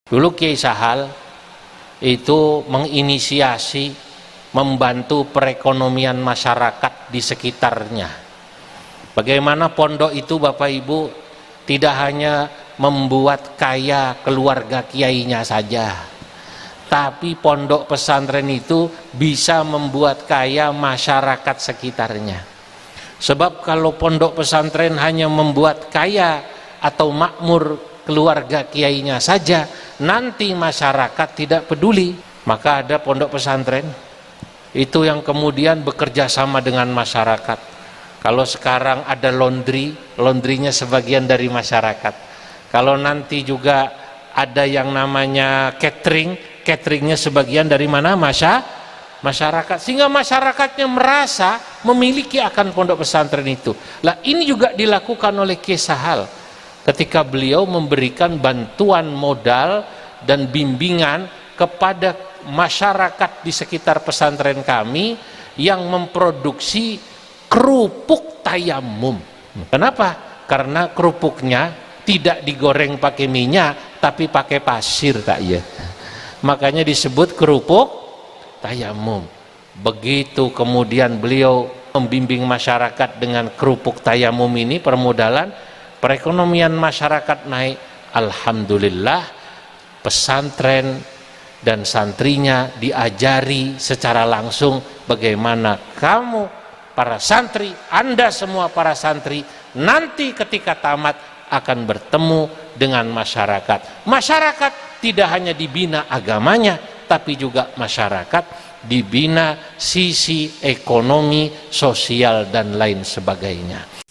Dulu Kiai Sahal itu menginisiasi membantu perekonomian masyarakat di sekitarnya. Bagaimana pondok itu Bapak Ibu tidak hanya membuat kaya keluarga kiainya saja, tapi pondok pesantren itu bisa membuat kaya masyarakat sekitarnya. Sebab kalau pondok pesantren hanya membuat kaya atau makmur keluarga kiainya saja, nanti masyarakat tidak peduli. Maka ada pondok pesantren itu yang kemudian bekerja sama dengan masyarakat. Kalau sekarang ada laundrynya sebagian dari masyarakat. Kalau nanti juga ada yang namanya cateringnya sebagian dari mana? Masyarakat. Sehingga masyarakatnya merasa memiliki akan pondok pesantren itu. Lah ini juga dilakukan oleh Kiai Sahal ketika beliau memberikan bantuan modal dan bimbingan kepada masyarakat di sekitar pesantren kami yang memproduksi kerupuk tayamum. Kenapa? Karena kerupuknya tidak digoreng pakai minyak tapi pakai pasir, tak ya? Makanya disebut kerupuk tayamum. Begitu kemudian beliau membimbing masyarakat dengan kerupuk tayamum ini, permodalan, perekonomian masyarakat naik. Alhamdulillah, pesantren dan santrinya diajari secara langsung bagaimana kamu para santri, Anda semua para santri, nanti ketika tamat akan bertemu dengan masyarakat. Masyarakat tidak hanya dibina agamanya, tapi juga masyarakat dibina sisi ekonomi, sosial dan lain sebagainya.